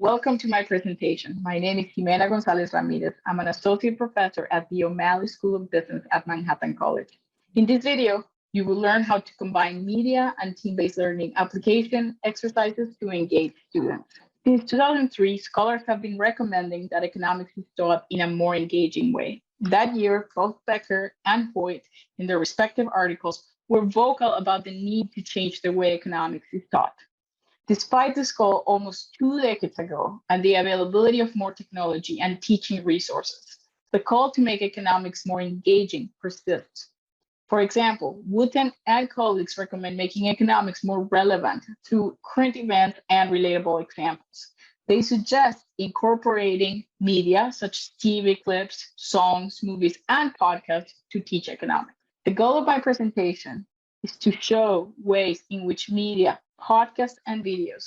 Welcome to my presentation. My name is Jimena González-Ramírez. I'm an associate professor at the O'Malley School of Business at Manhattan College. In this video, you will learn how to combine media and team-based learning application exercises to engage students. Since 2003, scholars have been recommending that economics is taught in a more engaging way. That year, both Becker and Hoyt, in their respective articles, were vocal about the need to change the way economics is taught. Despite this goal almost 2 decades ago and the availability of more technology and teaching resources, the call to make economics more engaging persists. For example, Wooten and colleagues recommend making economics more relevant through current events and relatable examples. They suggest incorporating media such as TV clips, songs, movies, and podcasts to teach economics. The goal of my presentation is to show ways in which media, podcasts, and videos,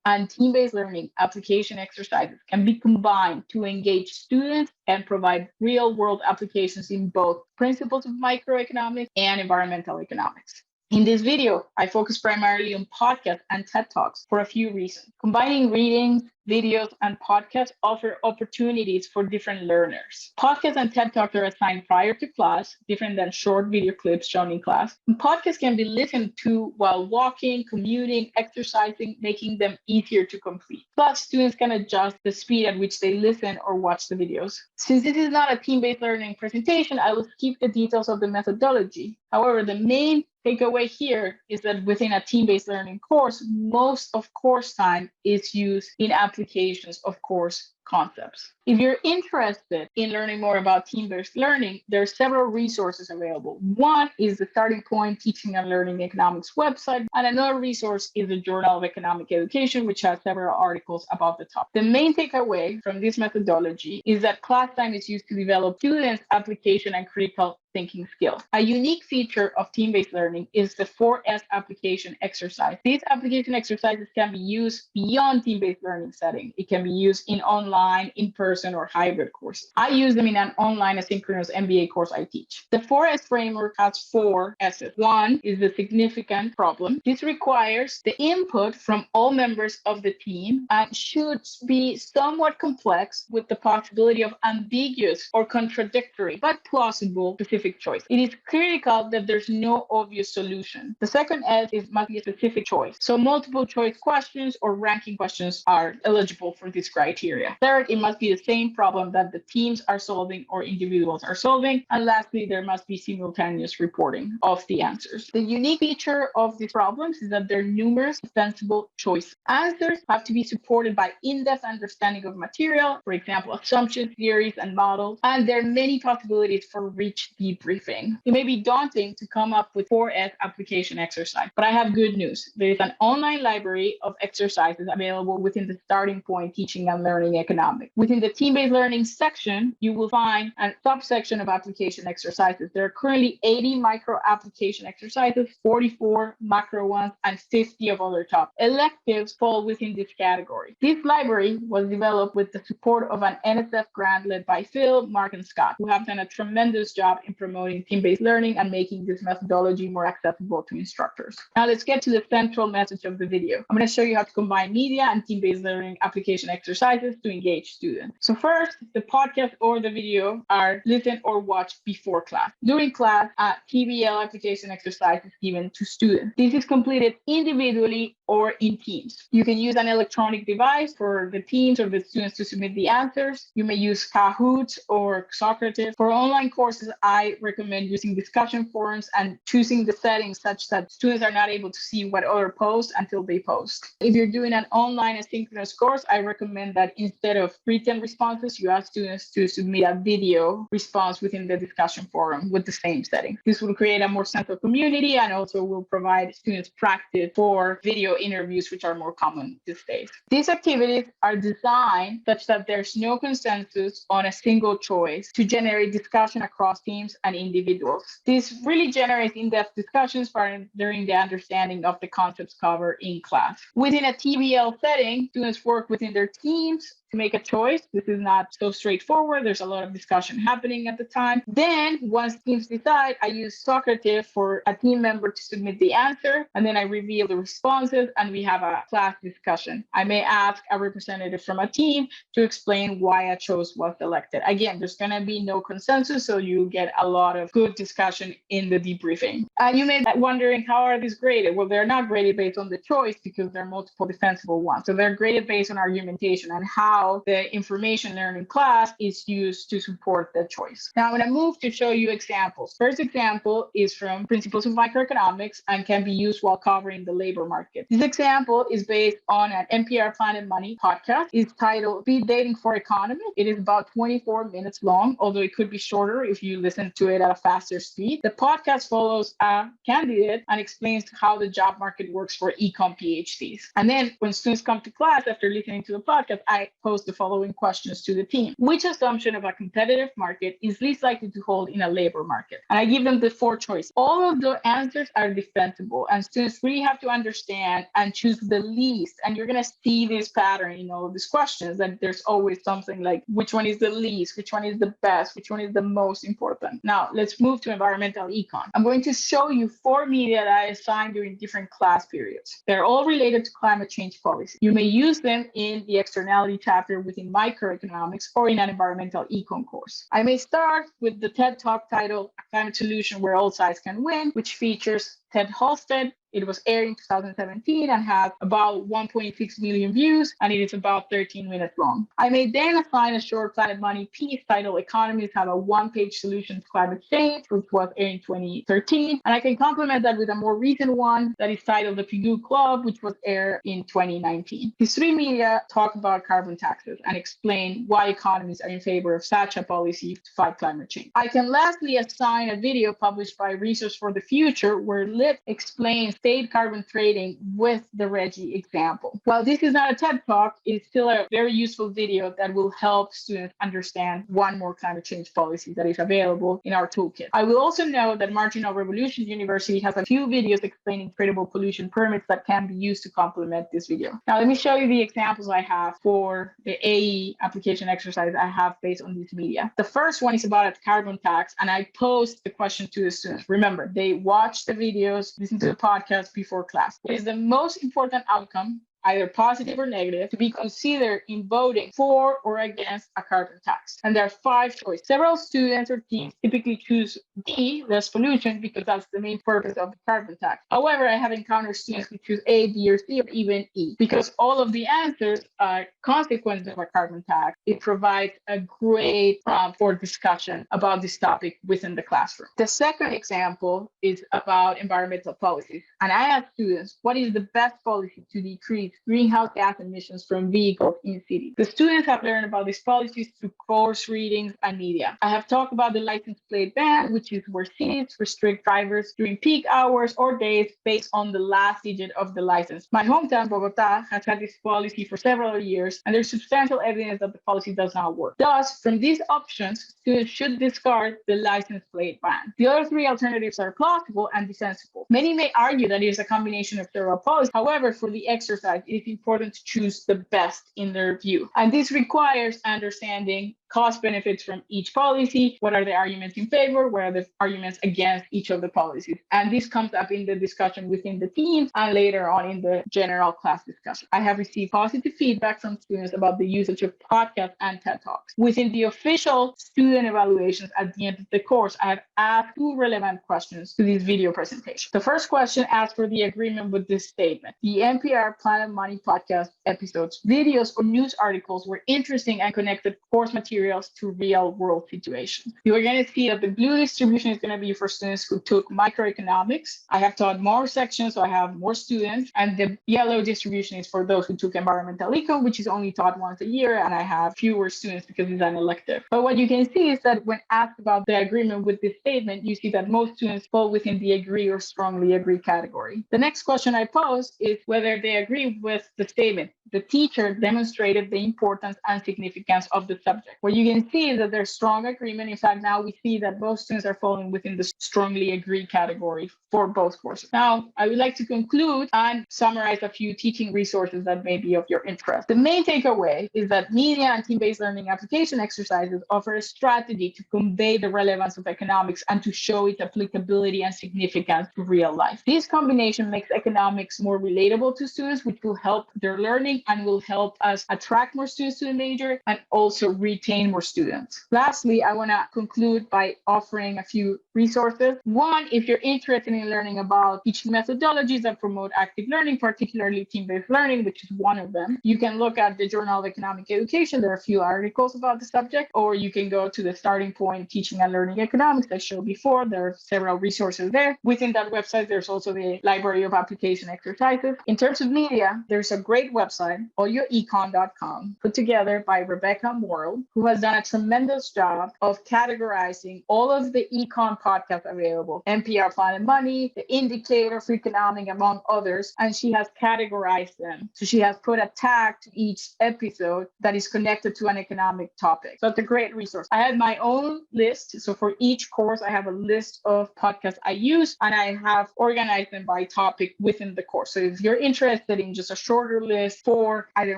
and team-based learning application exercises can be combined to engage students and provide real-world applications in both principles of microeconomics and environmental economics. In this video, I focus primarily on podcasts and TED Talks for a few reasons. Combining readings, videos, and podcasts offer opportunities for different learners. Podcasts and TED Talks are assigned prior to class, different than short video clips shown in class. And podcasts can be listened to while walking, commuting, exercising, making them easier to complete. Plus, students can adjust the speed at which they listen or watch the videos. Since this is not a team-based learning presentation, I will skip the details of the methodology. However, the main takeaway here is that within a team-based learning course, most of course time is used in applications of course concepts. If you're interested in learning more about team-based learning, there are several resources available. One is the Starting Point Teaching and Learning Economics website, and another resource is the Journal of Economic Education, which has several articles about the topic. The main takeaway from this methodology is that class time is used to develop students' application and critical thinking skills. A unique feature of team-based learning is the 4S application exercise. These application exercises can be used beyond team-based learning setting. It can be used in online, in-person, or hybrid courses. I use them in an online asynchronous MBA course I teach. The 4S framework has 4 S's. One is the significant problem. This requires the input from all members of the team and should be somewhat complex with the possibility of ambiguous or contradictory, but plausible specific choice. It is critical that there's no obvious solution. The second S must be a specific choice. So multiple choice questions or ranking questions are eligible for this criteria. Third, it must be the same problem that the teams are solving or individuals are solving. And lastly, there must be simultaneous reporting of the answers. The unique feature of these problems is that there are numerous defensible choices. Answers have to be supported by in-depth understanding of material, for example, assumptions, theories, and models. And there are many possibilities for rich debriefing. It may be daunting to come up with 4S application exercise, but I have good news. There is an online library of exercises available within the Starting Point Teaching and Learning Economics. Within the team-based learning section, you will find a subsection of application exercises. There are currently 80 micro application exercises, 44 macro ones, and 50 of other topics. Electives fall within this category. This library was developed with the support of an NSF grant led by Phil, Mark, and Scott, who have done a tremendous job in promoting team-based learning and making this methodology more accessible to instructors. Now let's get to the central message of the video. I'm going to show you how to combine media and team-based learning application exercises to engage students. So first, the podcast or the video are listened or watched before class. During class, a TBL application exercise is given to students. This is completed individually or in teams. You can use an electronic device for the teams or the students to submit the answers. You may use Kahoot or Socrates. For online courses, I recommend using discussion forums and choosing the settings such that students are not able to see what other post until they post. If you're doing an online asynchronous course, I recommend that instead of written responses, you ask students to submit a video response within the discussion forum with the same setting. This will create a more central community and also will provide students practice for video interviews, which are more common these days. These activities are designed such that there's no consensus on a single choice to generate discussion across teams and individuals. This really generates in-depth discussions during the understanding of the concepts covered in class. Within a TBL setting, students work within their teams to make a choice. This is not so straightforward. There's a lot of discussion happening at the time. Then once teams decide, I use Socrative for a team member to submit the answer, and then I reveal the responses and we have a class discussion. I may ask a representative from a team to explain why a choice was selected. Again, there's going to be no consensus, so you get a lot of good discussion in the debriefing. You may be wondering, how are these graded? Well, they're not graded based on the choice because there are multiple defensible ones. So they're graded based on argumentation and how the information learned in class is used to support the choice. Now I'm going to move to show you examples. First example is from Principles of Microeconomics and can be used while covering the labor market. This example is based on an NPR Planet Money podcast. It's titled Speed Dating for Economists. It is about 24 minutes long, although it could be shorter if you listen to it at a faster speed. The podcast follows a candidate and explains how the job market works for econ PhDs. And then when students come to class after listening to the podcast, I pose the following questions to the team. Which assumption of a competitive market is least likely to hold in a labor market? And I give them the 4 choices. All of the answers are defensible, and students really have to understand and choose the least. And you're going to see this pattern in all of these questions, that there's always something like which one is the least, which one is the best, which one is the most important. Now let's move to environmental econ. I'm going to show you 4 media that I assigned during different class periods. They're all related to climate change policy. You may use them in the externality chapter within microeconomics or in an environmental econ course. I may start with the TED Talk titled A Climate Solution Where All Sides Can Win, which features Ted Halstead. It was aired in 2017 and has about 1.6 million views, and it is about 13 minutes long. I may then assign a short Planet Money piece titled Economies Have a One-Page Solution to Climate Change, which was aired in 2013. And I can complement that with a more recent one that is titled The Pigou Club, which was aired in 2019. These 3 media talk about carbon taxes and explain why economies are in favor of such a policy to fight climate change. I can lastly assign a video published by Research for the Future where Lip explains state carbon trading with the Reggie example. While this is not a TED Talk, it's still a very useful video that will help students understand one more climate change policy that is available in our toolkit. I will also note that Marginal Revolution University has a few videos explaining tradable pollution permits that can be used to complement this video. Now let me show you the examples I have for the AE application exercise I have based on this media. The first one is about a carbon tax, and I posed the question to the students. Remember, they watch the videos, listen to the podcast before class. What is the most important outcome, either positive or negative, to be considered in voting for or against a carbon tax? And there are 5 choices. Several students or teams typically choose D, less pollution, because that's the main purpose of the carbon tax. However, I have encountered students who choose A, B, or C, or even E, because all of the answers are consequences of a carbon tax. It provides a great for discussion about this topic within the classroom. The second example is about environmental policies. And I ask students, what is the best policy to decrease greenhouse gas emissions from vehicles in cities? The students have learned about these policies through course readings and media. I have talked about the license plate ban, which is where cities restrict drivers during peak hours or days based on the last digit of the license. My hometown, Bogota, has had this policy for several years, and there's substantial evidence that the policy does not work. Thus, from these options, students should discard the license plate ban. The other 3 alternatives are plausible and defensible. Many may argue that it is a combination of several policies. However, for the exercise, it is important to choose the best in their view. And this requires understanding cost benefits from each policy. What are the arguments in favor? What are the arguments against each of the policies? And this comes up in the discussion within the teams and later on in the general class discussion. I have received positive feedback from students about the usage of podcasts and TED Talks. Within the official student evaluations at the end of the course, I have asked 2 relevant questions to this video presentation. The first question asks for the agreement with this statement. The NPR Planet Money podcast episodes, videos, or news articles were interesting and connected course materials to real-world situations. You are going to see that the blue distribution is going to be for students who took microeconomics. I have taught more sections, so I have more students. And the yellow distribution is for those who took environmental econ, which is only taught once a year, and I have fewer students because it's an elective. But what you can see is that when asked about the agreement with this statement, you see that most students fall within the agree or strongly agree category. The next question I pose is whether they agree with the statement. the teacher demonstrated the importance and significance of the subject. What you can see is that there's strong agreement. In fact, now we see that both students are falling within the strongly agree category for both courses. Now, I would like to conclude and summarize a few teaching resources that may be of your interest. The main takeaway is that media and team-based learning application exercises offer a strategy to convey the relevance of economics and to show its applicability and significance to real life. This combination makes economics more relatable to students, which will help their learning and will help us attract more students to the major and also retain more students. Lastly, I want to conclude by offering a few resources. One, if you're interested in learning about teaching methodologies that promote active learning, particularly team-based learning, which is one of them, you can look at the Journal of Economic Education. There are a few articles about the subject, or you can go to the Starting Point Teaching and Learning Economics I showed before. There are several resources there. Within that website, there's also the Library of Application Exercises. In terms of media, there's a great website, audioecon.com, put together by Rebecca Morrill, who has done a tremendous job of categorizing all of the econ podcasts available, NPR Planet Money, The Indicator for Economic, among others, and she has categorized them. So she has put a tag to each episode that is connected to an economic topic. So it's a great resource. I have my own list. So for each course, I have a list of podcasts I use, and I have organized them by topic within the course. So if you're interested in just a shorter list for either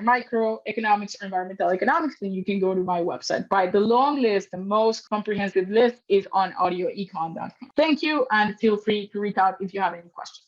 microeconomics or environmental economics, then you can go to my website. By the long list, the most comprehensive list is on audioecon.com. Thank you, and feel free to reach out if you have any questions.